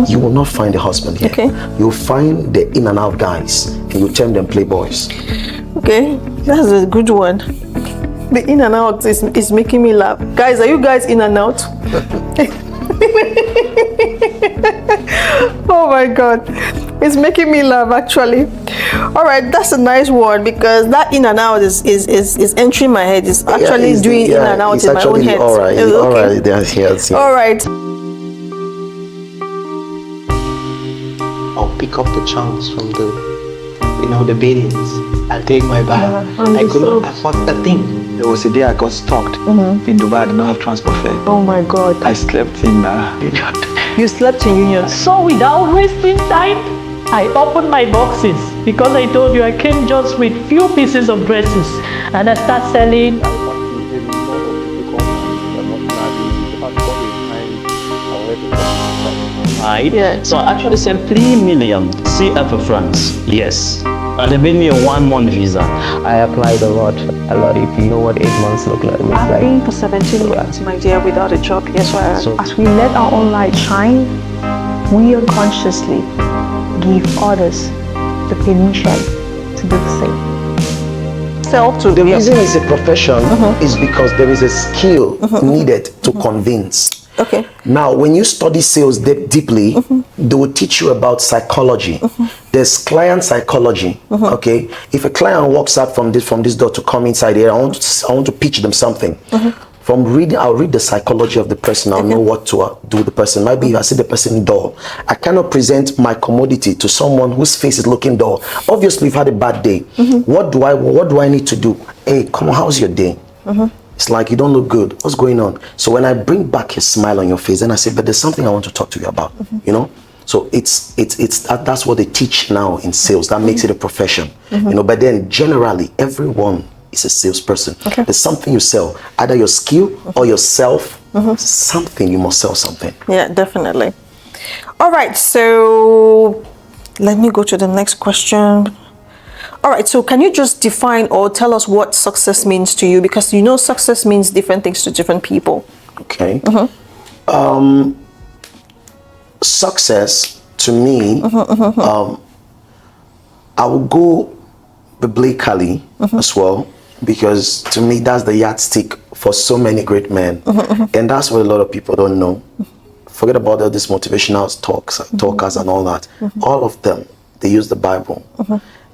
you will not find a husband here. Okay. You'll find the in and out guys, and you term them playboys. Okay, that's a good one. The in and out is making me laugh. Guys, are you guys in and out? Oh my God, it's making me laugh actually. All right, that's a nice one, because that in and out is entering my head. It's actually doing in and out in my own head. All right, all right, yes. All right. I'll pick up the chunks from the beatings. I'll take my bath. I couldn't afford a thing. There was a day I got stuck in Dubai. I did not have transport fare. Oh my God. I slept in Union. You slept in Union. So without wasting time, I opened my boxes, because I told you I came just with few pieces of dresses, and I start selling. Right? Yeah. So I actually sent 3 million CFA francs. Yes. And they made me a 1-month visa. I applied a lot. If you know what 8 months look like. I've been for 17 months, my dear, without a job. Yes, So as we let our own light shine, we unconsciously give others the permission to do the same. The reason it's a profession is because there is a skill needed to convince. Okay. Now, when you study sales deeply, they will teach you about psychology. There's client psychology. Okay, if a client walks out from this door to come inside here, I want to pitch them something. From reading, I'll read the psychology of the person. I'll know what to do with the person. Maybe if I see the person dull, I cannot present my commodity to someone whose face is looking dull. Obviously, you've had a bad day. What do I need to do? Hey, come on, how's your day? It's like, you don't look good. What's going on? So when I bring back a smile on your face, and I say, but there's something I want to talk to you about. You know. So that's what they teach now in sales. That makes it a profession. You know. But then generally, everyone is a salesperson. There's something you sell, either your skill or yourself. Something, you must sell something. Yeah, definitely. All right, so let me go to the next question. All right, so can you just define or tell us what success means to you? Because you know success means different things to different people. Okay. Success to me, I will go biblically as well, because to me that's the yardstick for so many great men, and that's what a lot of people don't know. Forget about all these motivational talkers and all that. All of them, they use the Bible.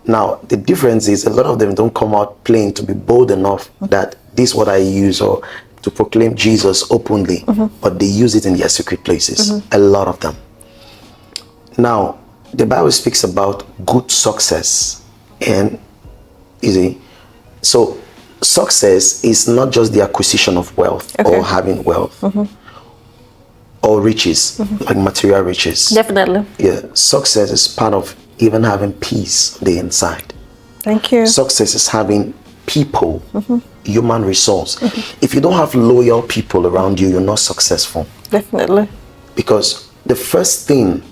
Now the difference is a lot of them don't come out plain to be bold enough that this is what I use, or to proclaim Jesus openly, but they use it in their secret places. A lot of them. Now the Bible speaks about good success, and so success is not just the acquisition of wealth or having wealth or riches, like material riches. Definitely. Yeah, success is part of even having peace on the inside. Thank you. Success is having people, human resource. If you don't have loyal people around you, you're not successful. Definitely. Because the first thing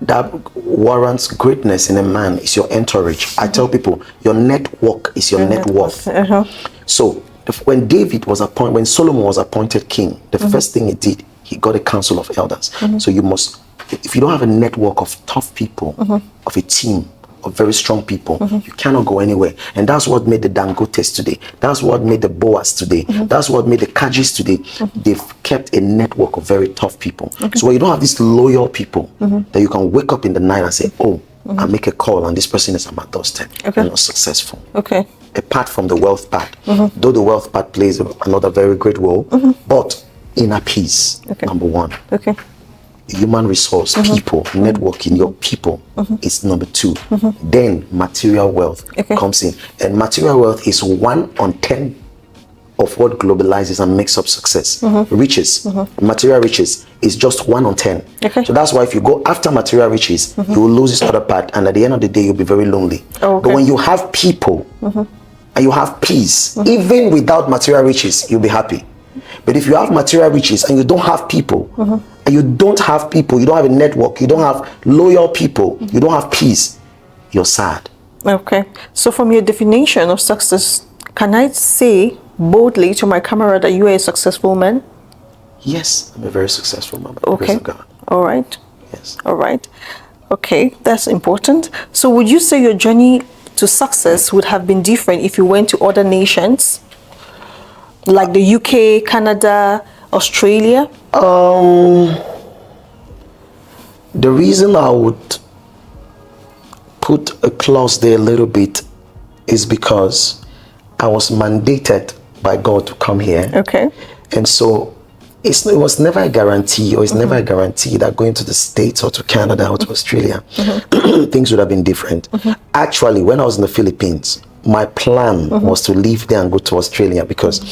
that warrants greatness in a man is your entourage. I tell people, your network is your net worth. So when Solomon was appointed king, the first thing he did, he got a council of elders. So you must, if you don't have a network of tough people, of a team of very strong people, you cannot go anywhere. And that's what made the Dangotes today. That's what made the Boas today. That's what made the Kajis today. They've kept a network of very tough people. So when you don't have these loyal people that you can wake up in the night and say, oh, I make a call and this person is at my doorstep, you're not successful. Apart from the wealth part, though the wealth part plays another very great role, but inner peace, number one. Human resource, people, networking, your people is number two. Then material wealth comes in. And material wealth is 1 on 10 of what globalizes and makes up success. Riches, material riches is just 1 on 10. So that's why if you go after material riches, you will lose this other part, and at the end of the day, you'll be very lonely. But when you have people and you have peace, even without material riches, you'll be happy. But if you have material riches and you don't have people, and you don't have a network, you don't have loyal people, you don't have peace, you're sad. So from your definition of success, can I say boldly to my camera that you are a successful man? Yes, I'm a very successful man. By the grace of God. All right. Yes. All right. Okay, that's important. So would you say your journey to success would have been different if you went to other nations? Like the UK, Canada, Australia? The reason I would put a clause there a little bit is because I was mandated by God to come here. Okay. And so it was never a guarantee, or it's never a guarantee that going to the States or to Canada or to Australia, things would have been different. Actually, when I was in the Philippines, my plan was to leave there and go to Australia because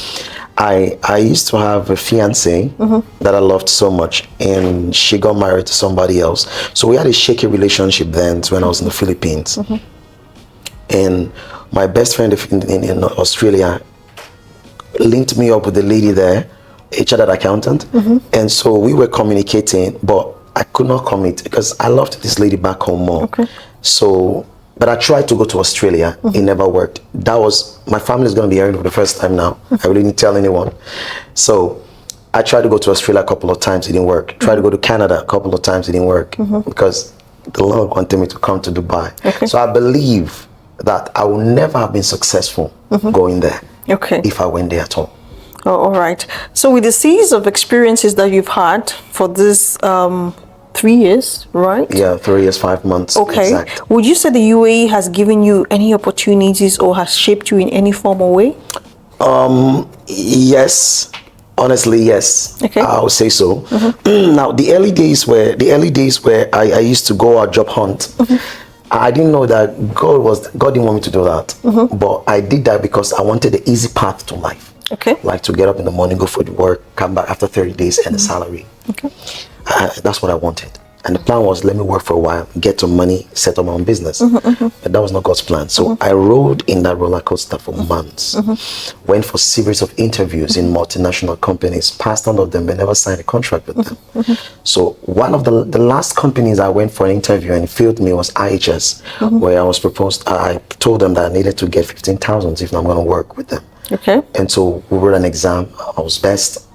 I used to have a fiance that I loved so much, and she got married to somebody else. So we had a shaky relationship then when I was in the Philippines. And my best friend in Australia linked me up with the lady there, a chartered accountant. And so we were communicating, but I could not commit because I loved this lady back home more. Okay. So, but I tried to go to Australia. It never worked. That was, my family is going to be hearing for the first time now. I really didn't tell anyone. So I tried to go to Australia a couple of times. It didn't work. Tried to go to Canada a couple of times. It didn't work because the Lord wanted me to come to Dubai. Okay. So I believe that I will never have been successful going there if I went there at all. Oh, all right. So with the series of experiences that you've had for this 3 years, right? Yeah, 3 years, 5 months. Okay. Exact. Would you say the UAE has given you any opportunities or has shaped you in any form or way? Yes. Honestly, yes. Okay. I would say so. Now, the early days where I used to go out job hunt, I didn't know that God didn't want me to do that. But I did that because I wanted the easy path to life. Okay. Like to get up in the morning, go for the work, come back after 30 days and a salary. Okay. That's what I wanted. And the plan was, let me work for a while, get some money, set up my own business. But that was not God's plan. So I rode in that roller coaster for months. Went for series of interviews in multinational companies, passed none of them, but never signed a contract with them. So one of the last companies I went for an interview and failed me was IHS, where I was proposed. I told them that I needed to get 15,000 if I'm going to work with them. Okay. And so we wrote an exam. I was best,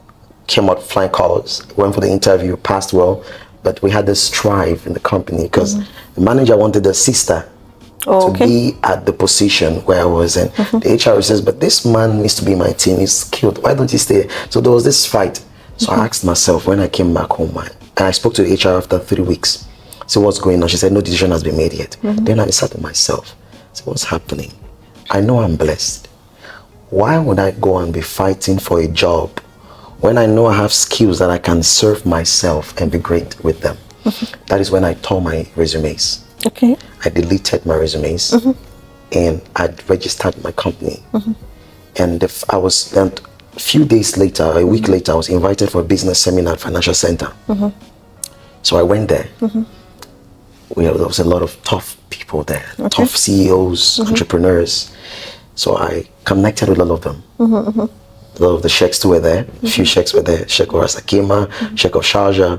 came out flying colors, went for the interview, passed well. But we had this strife in the company because the manager wanted the sister to be at the position where I was in. The HR says, but this man needs to be my team. He's skilled. Why don't you stay? So there was this fight. So I asked myself when I came back home, and I spoke to the HR after 3 weeks. So what's going on? She said, no decision has been made yet. Then I sat with myself. So what's happening? I know I'm blessed. Why would I go and be fighting for a job when I know I have skills that I can serve myself and be great with them? That is when I tore my resumes. Okay. I deleted my resumes and I registered my company. And a few days later, a week later, I was invited for a business seminar at Financial Center. So I went there. There was a lot of tough people there, tough CEOs, entrepreneurs. So I connected with a lot of them. A lot of the sheikhs too were there. A few sheikhs were there. Sheikh of Rasakima, Sheikh of Sharjah,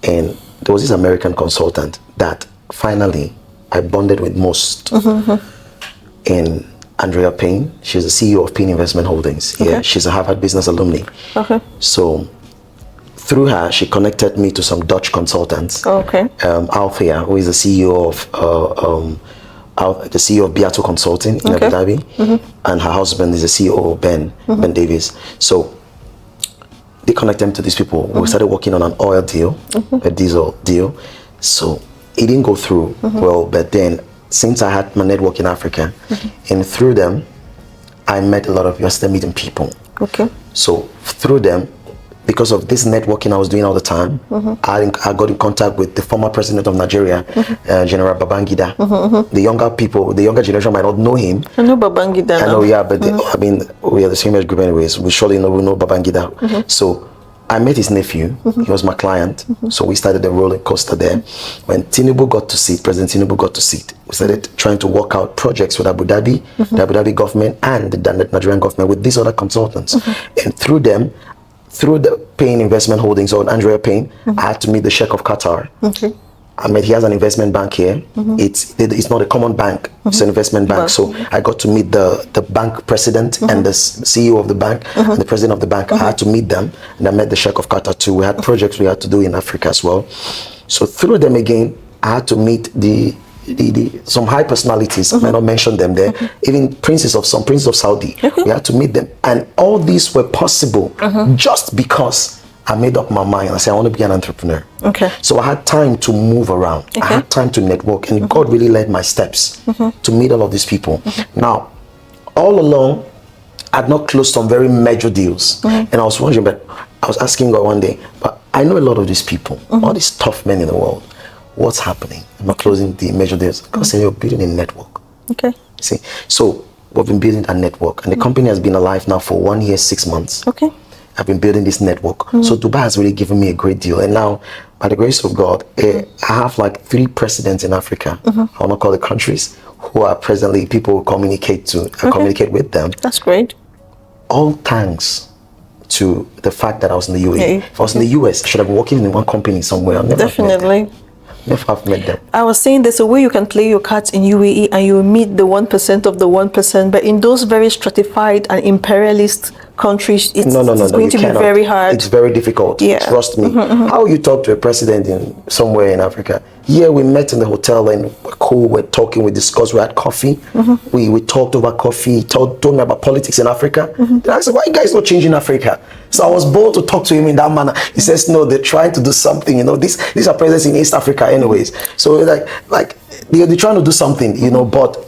And there was this American consultant that finally I bonded with most. And Andrea Payne, she's the CEO of Payne Investment Holdings. Yeah, she's a Harvard Business alumni. So through her, she connected me to some Dutch consultants. Althea, who is the CEO of Beato Consulting in Abu Dhabi, and her husband is the CEO of Ben Davies. So they connected me to these people. We started working on an oil deal, a diesel deal. So it didn't go through well, but then since I had my network in Africa, and through them, I met a lot of yesterday meeting people. So through them, because of this networking I was doing all the time, I got in contact with the former president of Nigeria, General Babangida. The younger people, the younger generation might not know him. I know Babangida. I know, yeah, but I mean, we are the same age group anyways. We surely know Babangida. So I met his nephew. He was my client. So we started the roller coaster there. When Tinubu got to seat, President Tinubu got to seat, we started trying to work out projects with Abu Dhabi, the Abu Dhabi government, and the Nigerian government with these other consultants. And through them, through the Payne Investment Holdings or Andrea Payne, I had to meet the Sheikh of Qatar. I met, he has an investment bank here. It's not a common bank, it's an investment bank. So I got to meet the bank president and the CEO of the bank and the president of the bank. I had to meet them, and I met the Sheikh of Qatar too. We had projects we had to do in Africa as well. So through them again, I had to meet some high personalities. I might not mention them there. Even princes of Saudi. We had to meet them, and all these were possible just because I made up my mind. I said, I want to be an entrepreneur. Okay. So I had time to move around. I had time to network, and God really led my steps to meet all of these people. Now, all along, I had not closed some very major deals. And I was wondering, but I was asking God one day, but I know a lot of these people, all these tough men in the world. What's happening? I'm not closing the major deals. God said, you're building a network. Okay. See, so we've been building a network, and the company has been alive now for 1 year, 6 months. Okay. I've been building this network. So Dubai has really given me a great deal. And now, by the grace of God, I have like 3 presidents in Africa. I want to call the countries who are presently people who communicate to. I communicate with them. That's great. All thanks to the fact that I was in the UAE. If I was in the US, I should have been working in one company somewhere. Definitely. Never have met them. I was saying there's a way you can play your cards in UAE and you meet the 1% of the 1%, but in those very stratified and imperialist countries, it's going to be very hard. It's very difficult. Yeah. Trust me. How you talk to a president in somewhere in Africa? Yeah, we met in the hotel and we're cool. We're talking. We discussed. We had coffee. We talked over coffee. Told me about politics in Africa. Then I said, why you guys not changing Africa? So I was bold to talk to him in that manner. He says, no, they're trying to do something. You know, these are presidents in East Africa, anyways. So like they're trying to do something. You know, but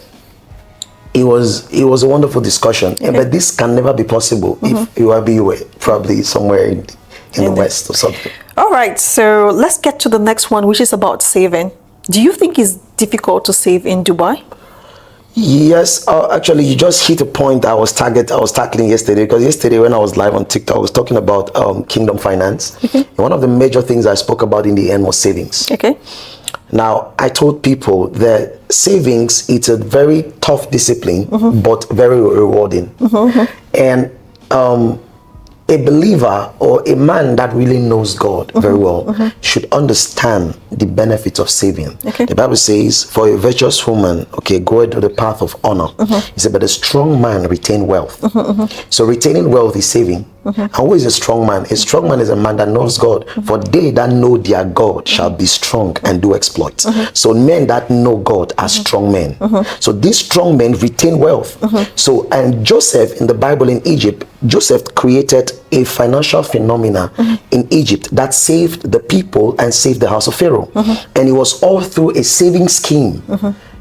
it was a wonderful discussion. Okay. But this can never be possible if you were probably somewhere in the West or something. All right, so let's get to the next one, which is about saving. Do you think it's difficult to save in Dubai? Yes, actually, you just hit a point I was tackling yesterday, because yesterday when I was live on TikTok, I was talking about Kingdom Finance. And one of the major things I spoke about in the end was savings. Okay. Now, I told people that savings, it's a very tough discipline, but very rewarding. And a believer or a man that really knows God very well should understand the benefits of saving. Okay. The Bible says, for a virtuous woman, go into the path of honor. It said, but a strong man retain wealth. So retaining wealth is saving. And who is a strong man? A strong man is a man that knows God. For they that know their God shall be strong and do exploits. So men that know God are strong men. So these strong men retain wealth. So, and Joseph in the Bible in Egypt, Joseph created a financial phenomena in Egypt that saved the people and saved the house of Pharaoh. And it was all through a saving scheme.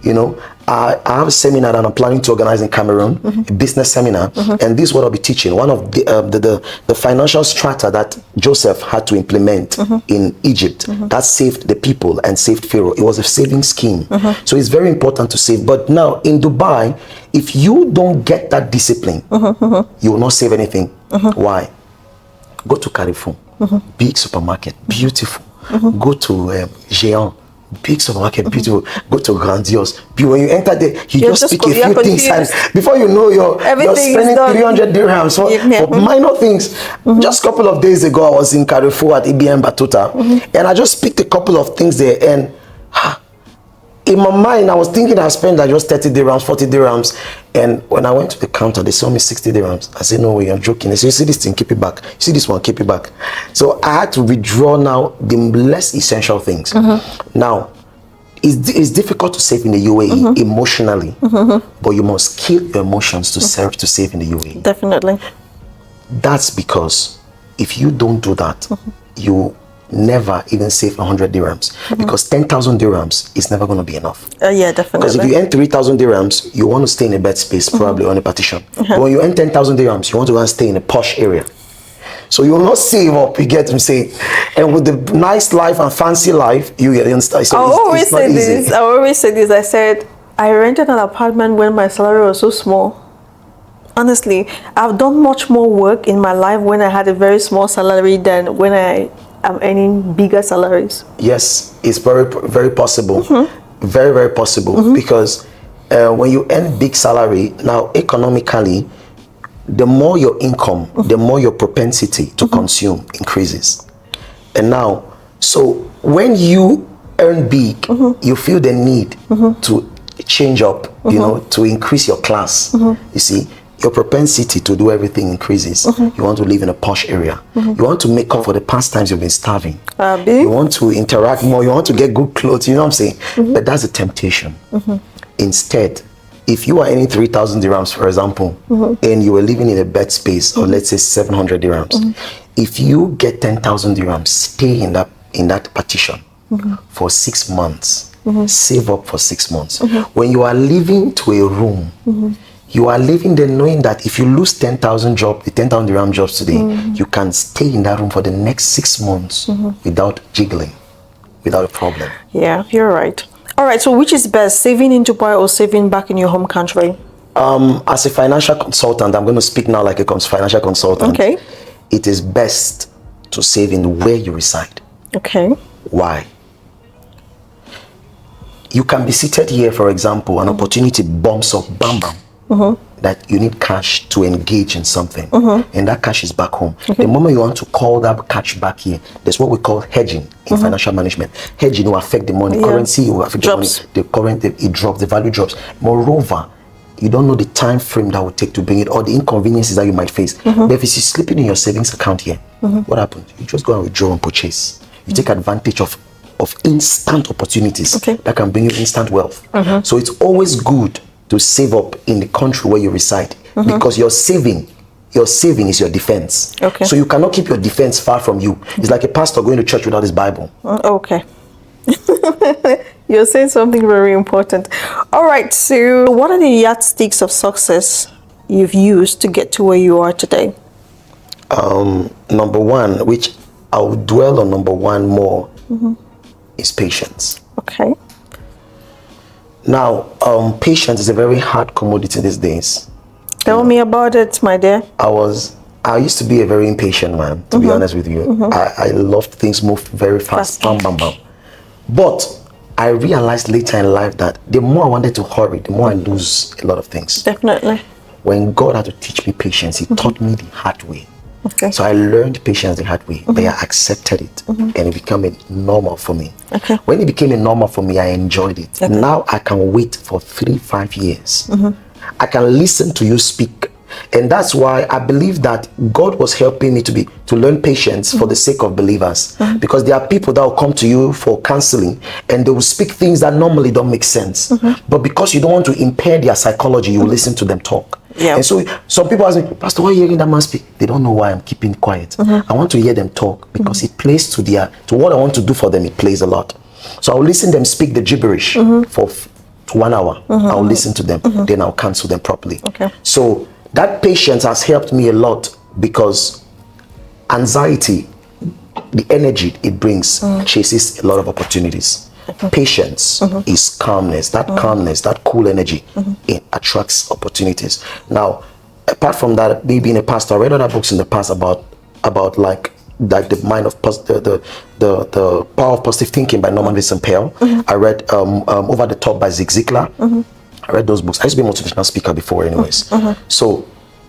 You know, I have a seminar that I'm planning to organize in Cameroon, a business seminar, and this is what I'll be teaching. One of the financial strata that Joseph had to implement in Egypt that saved the people and saved Pharaoh. It was a saving scheme. So it's very important to save. But now in Dubai, if you don't get that discipline, you will not save anything. Why? Go to Carrefour, big supermarket, beautiful. Go to Géant, big supermarket, beautiful. Go to Grandiose. When you enter there, you just pick a few things, and before you know, you're spending 300 dirhams for minor things. Just a couple of days ago, I was in Carrefour at IBM Batuta, and I just picked a couple of things there, and in my mind, I was thinking I spent like just 30 dirhams, 40 dirhams. And when I went to the counter, they saw me 60 dirhams. I said, no way, you're joking. They said, you see this thing, keep it back. You see this one, keep it back. So I had to withdraw now the less essential things. Now, it's difficult to save in the UAE emotionally, but you must kill your emotions to save in the UAE. Definitely. That's because if you don't do that, you never even save 100 dirhams, because 10,000 dirhams is never going to be enough. Yeah, definitely. Because if you earn 3,000 dirhams, you want to stay in a bed space, probably on a partition. But when you earn 10,000 dirhams, you want to go and stay in a posh area. So you will not save up, you get me saying. And with the nice life and fancy life, you get understand. So I always say this. I said, I rented an apartment when my salary was so small. Honestly, I've done much more work in my life when I had a very small salary than when I'm earning bigger salaries. Yes, it's very, very possible. Very, very possible. Because when you earn big salary, now economically, the more your income, the more your propensity to consume increases. And now, so when you earn big, you feel the need to change up, you know, to increase your class. You see, your propensity to do everything increases. You want to live in a posh area. You want to make up for the past times you've been starving. You want to interact more. You want to get good clothes. You know what I'm saying? But that's a temptation. Instead, if you are earning 3,000 dirhams, for example, and you were living in a bed space, or let's say 700 dirhams, if you get 10,000 dirhams, stay in that partition for 6 months, save up for 6 months. When you are living to a room, you are living there knowing that if you lose 10,000 dirham jobs today, you can stay in that room for the next 6 months without jiggling, without a problem. Yeah, you're right. All right, so which is best, saving in Dubai or saving back in your home country? As a financial consultant, I'm going to speak now like a financial consultant. Okay. It is best to save in where you reside. Okay. Why? You can be seated here, for example, an opportunity bumps up, bam, bam, that you need cash to engage in something, and that cash is back home. The moment you want to call that cash back here, there's what we call hedging in financial management. Hedging will affect the money, currency will affect Drops. the money, the current, it drops, the value drops. Moreover, you don't know the time frame that will take to bring it, or the inconveniences that you might face. But if it's sleeping in your savings account here, what happens? You just go and withdraw and purchase. You take advantage of instant opportunities that can bring you instant wealth. So it's always good to save up in the country where you reside, because your saving is your defense. So you cannot keep your defense far from you. It's like a pastor going to church without his Bible. Okay. You're saying something very important. All right, so what are the yardsticks of success you've used to get to where you are today? Number one, which I'll dwell on number one more, is patience. Okay. Now, patience is a very hard commodity these days. Tell me about it, my dear. I used to be a very impatient man, to be honest with you. I loved things move very fast, bam, bam, bam. But I realized later in life that the more I wanted to hurry, the more I lose a lot of things. Definitely. When God had to teach me patience, He taught me the hard way. Okay. So I learned patience the hard way, but I accepted it, and it became a normal for me. When it became a normal for me, I enjoyed it. Now I can wait for 3-5 years. I can listen to you speak, and that's why I believe that God was helping me to learn patience for the sake of believers, because there are people that will come to you for counseling and they will speak things that normally don't make sense, but because you don't want to impair their psychology, you will listen to them talk. And so some people ask me, Pastor, why are you hearing that man speak? They don't know why I'm keeping quiet. I want to hear them talk because it plays to what I want to do for them. It plays a lot. So I'll listen them speak the gibberish for 1 hour. I'll listen to them, then I'll cancel them properly. So that patience has helped me a lot, because anxiety, the energy it brings, chases a lot of opportunities. Patience is calmness. That calmness, that cool energy, it attracts opportunities. Now, apart from that, me being a pastor, I read other books in the past about like the mind of the power of positive thinking by Norman Vincent Peale. I read Over the Top by EZEKIEL. I read those books. I used to be a motivational speaker before anyways. So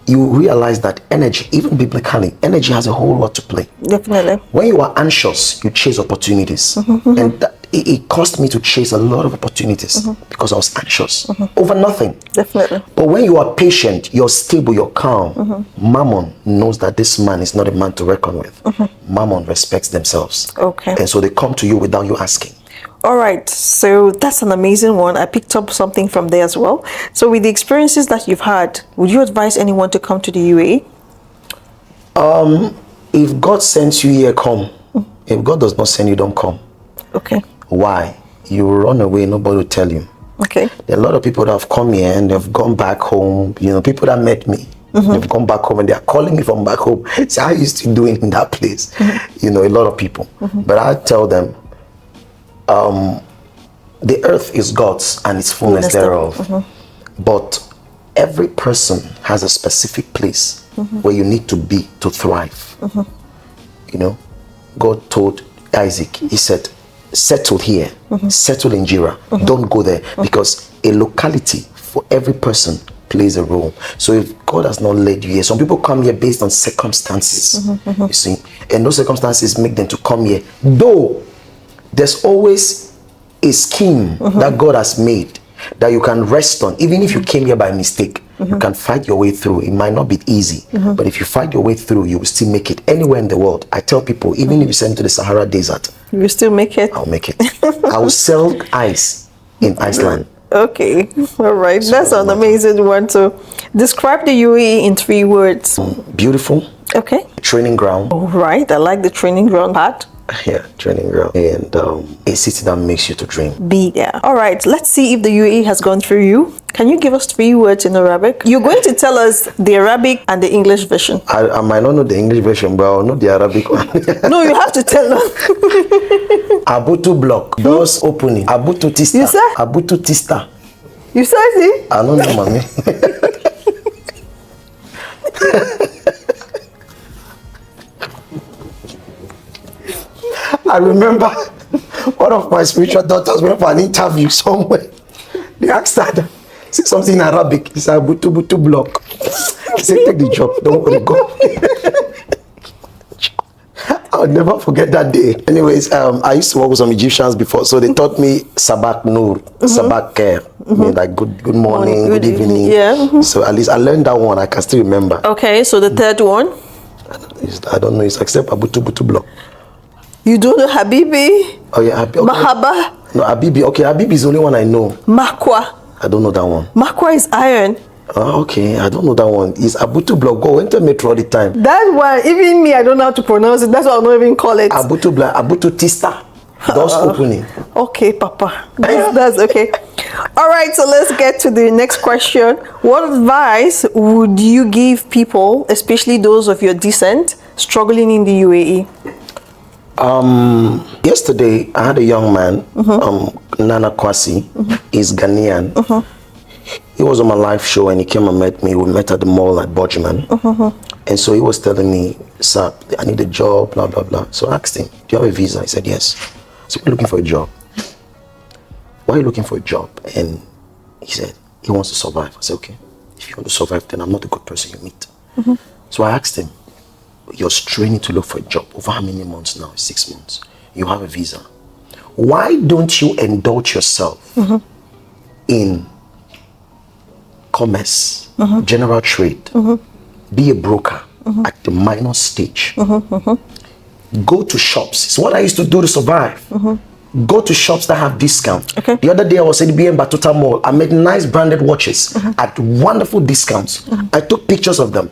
you realize that energy, even biblically, energy has a whole lot to play. Definitely. When you are anxious, you chase opportunities. And it cost me to chase a lot of opportunities because I was anxious over nothing. Definitely. But when you are patient, you're stable, you're calm. Mammon knows that this man is not a man to reckon with. Mammon respects themselves. And so they come to you without you asking. All right, so that's an amazing one. I picked up something from there as well. So with the experiences that you've had, would you advise anyone to come to the UAE? If God sends you here, come. If God does not send you, don't come. Okay. Why? You will run away, nobody will tell you. Okay. There are a lot of people that have come here and they've gone back home. You know, people that met me, they've gone back home and they're calling me from back home. So how are you still doing in that place? You know, a lot of people. But I tell them, the earth is God's and its fullness thereof. But every person has a specific place where you need to be to thrive. You know, God told Isaac, He said, settle here, settle in Jira. Don't go there, because a locality for every person plays a role. So if God has not led you here, some people come here based on circumstances, you see, and those circumstances make them to come here. Though there's always a scheme that God has made that you can rest on, even if you came here by mistake. You can fight your way through. It might not be easy, but if you fight your way through, you will still make it anywhere in the world. I tell people, even if you send me to the Sahara Desert, you will still make it. I'll make it. I will sell ice in Iceland. Okay, all right. That's an amazing one. So, describe the UAE in 3 words. Beautiful. Okay. Training ground. All right. I like the training ground part. Yeah, training ground. And a city that makes you to dream. Be there. All right. Let's see if the UAE has gone through you. Can you give us 3 words in Arabic? You're going to tell us the Arabic and the English version. I might not know the English version, but I'll know the Arabic one. No, you have to tell us. Abutu block. Doors opening. Abutu tista. You say? Abutu tista. You said it? I don't know, mommy. I remember one of my spiritual daughters went for an interview somewhere. They asked her, say something in Arabic. He said, Butu Butu block. He said, take the job. Don't want to go. I'll never forget that day. Anyways, I used to work with some Egyptians before, so they taught me Sabak Nur, Sabak Care. I mean, like good morning, good evening. Yeah. So at least I learned that one. I can still remember. Okay, so the third one? I don't know. It's except Abutu Butu block. You don't know Habibi? Oh yeah, okay. Mahaba? No, Habibi. Okay, Habibi is the only one I know. Makwa? I don't know that one. Makwa is iron. Oh, okay, I don't know that one. It's Abutu block. Go into metro all the time. That's why even me, I don't know how to pronounce it. That's why I don't even call it. Abutu block. Abutu tista. Doors opening. Okay, Papa. That's okay. All right, so let's get to the next question. What advice would you give people, especially those of your descent, struggling in the UAE? Yesterday I had a young man, Nana Kwasi. He's Ghanaian. He was on my live show and he came and met me. We met at the mall at Bodgeman. And so he was telling me, sir, I need a job, blah, blah, blah. So I asked him, do you have a visa? He said, yes. So we're looking for a job. Why are you looking for a job? And he said, he wants to survive. I said, okay, if you want to survive, then I'm not a good person you meet. So I asked him, you're straining to look for a job. Over how many months now? 6 months. You have a visa. Why don't you indulge yourself in commerce, general trade, be a broker at the minor stage, go to shops. It's what I used to do to survive. Go to shops that have discount. The other day I was at the BM Batuta Mall. I made nice branded watches at wonderful discounts. I took pictures of them.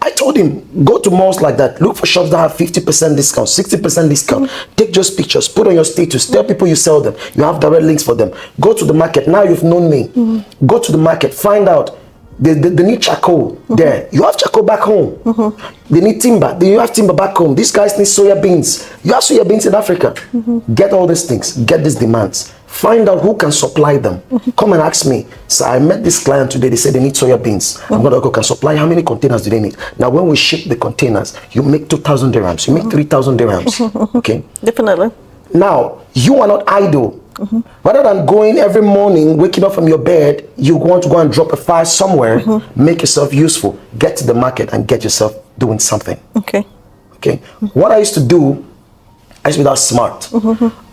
I told him, go to malls like that, look for shops that have 50% discount, 60% discount. Take just pictures, put on your status, tell people you sell them. You have direct links for them. Go to the market. Now you've known me. Go to the market, find out. They need charcoal there. You have charcoal back home. They need timber. You have timber back home. These guys need soya beans. You have soya beans in Africa. Get all these things. Get these demands. Find out who can supply them. Come and ask me. So I met this client today. They said they need soya beans. I'm going to go, can supply. How many containers do they need? Now, when we ship the containers, you make 2,000 dirhams. You make 3,000 dirhams. Okay? Definitely. Now, you are not idle. Rather than going every morning, waking up from your bed, you want to go and drop a file somewhere, make yourself useful, get to the market and get yourself doing something. Okay. What I used to do, I used to be that smart.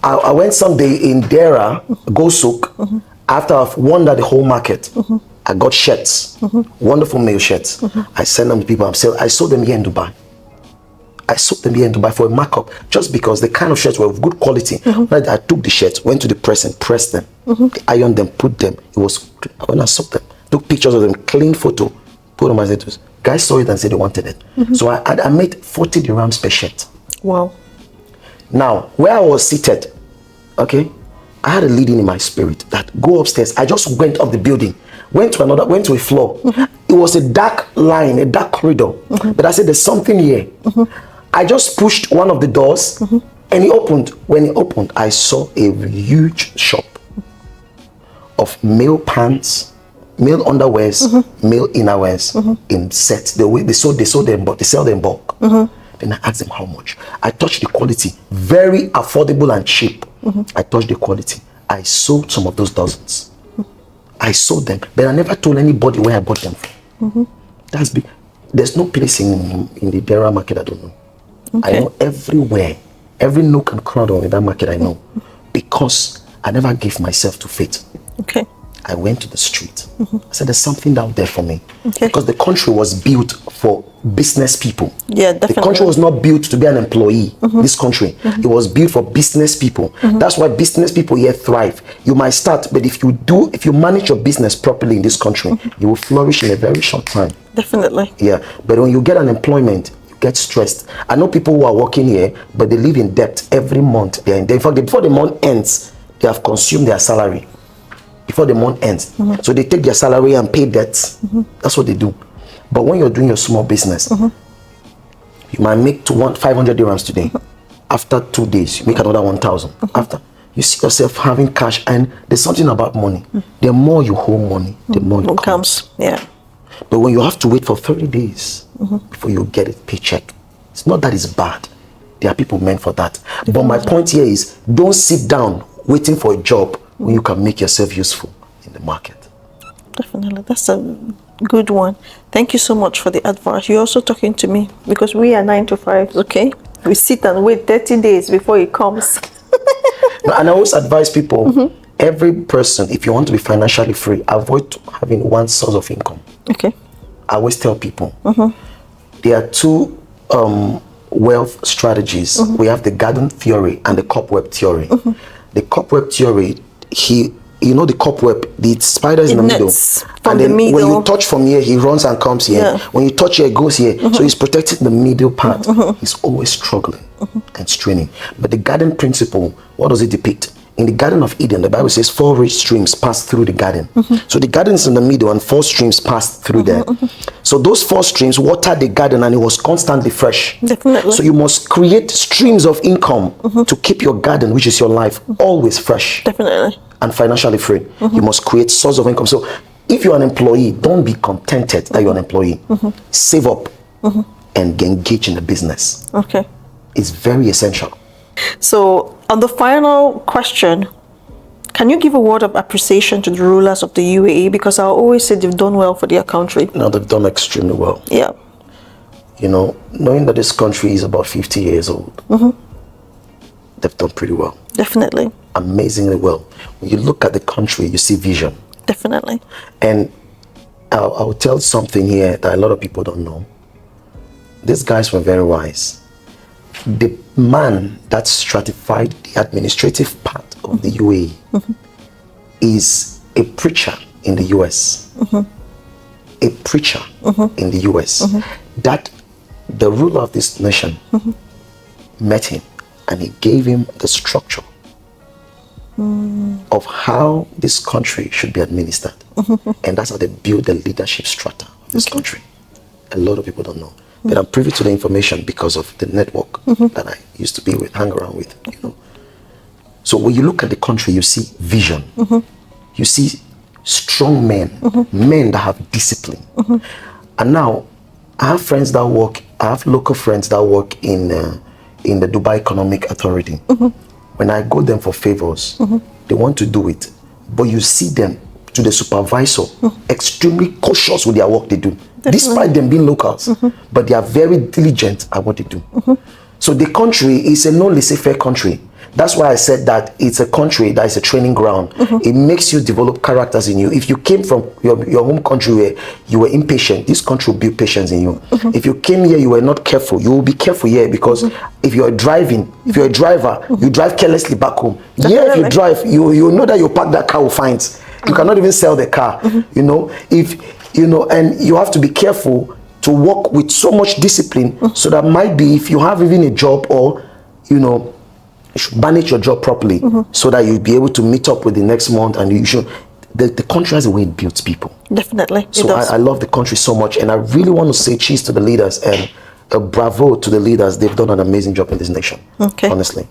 I went someday in Dera, Gosuk, after I've wandered the whole market. I got shirts, wonderful male shirts. I sent them to people. I sold them here in Dubai. I sold them here in Dubai for a markup just because the kind of shirts were of good quality. I took the shirts, went to the press and pressed them. I ironed them, put them. It was when I sold them, took pictures of them, clean photo, put on my status. Guys saw it and said they wanted it. So I made 40 dirhams per shirt. Wow. Now, where I was seated, okay, I had a leading in my spirit that go upstairs. I just went up the building, went to a floor. It was a dark line, a dark corridor. But I said, there's something here. I just pushed one of the doors and it opened. When it opened, I saw a huge shop of male pants, male underwears, male innerwears in sets. The way they sold them, but they sell them in bulk. Then I asked them how much. I touched the quality, very affordable and cheap. I touched the quality. I sold some of those dozens. I sold them, but I never told anybody where I bought them from. That's big. There's no place in the Dera market I don't know. I know everywhere, every nook and corner in that market I know. because I never gave myself to faith. Okay. I went to the street. I said, there's something out there for me. Okay. Because the country was built for business people. Yeah, definitely. The country was not built to be an employee. This country, it was built for business people. That's why business people here thrive. You might start, but if you manage your business properly in this country, you will flourish in a very short time. Definitely. Yeah, but when you get unemployment, you get stressed. I know people who are working here, but they live in debt every month. They're in debt. In fact, before the month ends, they have consumed their salary. Before the month ends, so they take their salary and pay debts. That's what they do. But when you're doing your small business, you might make 500 dirhams today. After 2 days, you make another 1,000. After, you see yourself having cash, and there's something about money. The more you hold money, the more it comes. Yeah. But when you have to wait for 30 days before you get a paycheck, it's not that it's bad. There are people meant for that. But my point here is, don't sit down waiting for a job when you can make yourself useful in the market. Definitely. That's a good one. Thank you so much for the advice. You're also talking to me, because we are 9 to 5, okay? We sit and wait 30 days before it comes. And I always advise people, every person, if you want to be financially free, avoid having one source of income. Okay. I always tell people, there are two wealth strategies. We have the garden theory and the cobweb theory. The cobweb theory, the cobweb, the spider is in the middle. And then when you touch from here, he runs and comes here. Yeah. When you touch here, it goes here. So he's protecting the middle part. He's always struggling and straining. But the garden principle, what does it depict? In the Garden of Eden, the Bible says 4 rich streams pass through the garden. So the garden is in the middle and 4 streams pass through there. So those 4 streams watered the garden and it was constantly fresh. Definitely. So you must create streams of income to keep your garden, which is your life, always fresh. Definitely. And financially free. You must create source of income. So if you're an employee, don't be contented that you're an employee. Save up and engage in the business. Okay. It's very essential. So, on the final question, can you give a word of appreciation to the rulers of the UAE? Because I always say they've done well for their country. No, they've done extremely well. Yeah. You know, knowing that this country is about 50 years old, they've done pretty well. Definitely. Amazingly well. When you look at the country, you see vision. Definitely. And I'll tell something here that a lot of people don't know. These guys were very wise. The man that stratified the administrative part of the UAE is a preacher in the US. A preacher in the US. That the ruler of this nation met him and he gave him the structure of how this country should be administered. And that's how they build the leadership strata of this country. A lot of people don't know. But I'm privy to the information because of the network that I used to be with, hang around with, you know. So when you look at the country, you see vision. You see strong men, men that have discipline. And now, I have friends that work, I have local friends that work in the Dubai Economic Authority. When I go them for favors, they want to do it. But you see them, to the supervisor, extremely cautious with their work they do. Despite them being locals, but they are very diligent at what they do. So the country is a non-laissez-faire country. That's why I said that it's a country that is a training ground. It makes you develop characters in you. If you came from your home country where you were impatient, this country will build patience in you. If you came here, you were not careful, you will be careful here, because if you're driving, if you're a driver, you drive carelessly back home. Yeah, if you drive, you know that you park that car with fines. You cannot even sell the car, you know. And you have to be careful to work with so much discipline, so that might be, if you have even a job, or, you know, you should manage your job properly, so that you'll be able to meet up with the next month, and you should, the country has a way it builds people. Definitely. So I love the country so much, and I really want to say cheers to the leaders, and a bravo to the leaders. They've done an amazing job in this nation, honestly.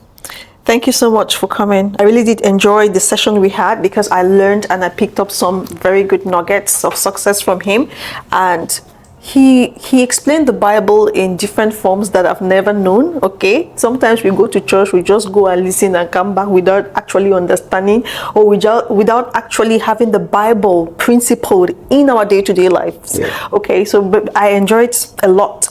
Thank you so much for coming. I really did enjoy the session we had, because I learned and I picked up some very good nuggets of success from him. And he explained the Bible in different forms that I've never known. Okay, sometimes we go to church, we just go and listen and come back without actually understanding, or without actually having the Bible principled in our day-to-day lives. Okay, so but I enjoyed a lot.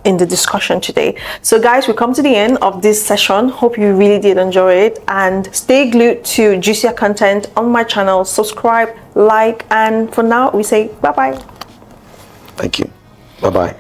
in the discussion today. So guys, we come to the end of this session. Hope you really did enjoy it, and stay glued to juicier content on my channel. Subscribe, like, and for now we say bye bye. Thank you. Bye bye.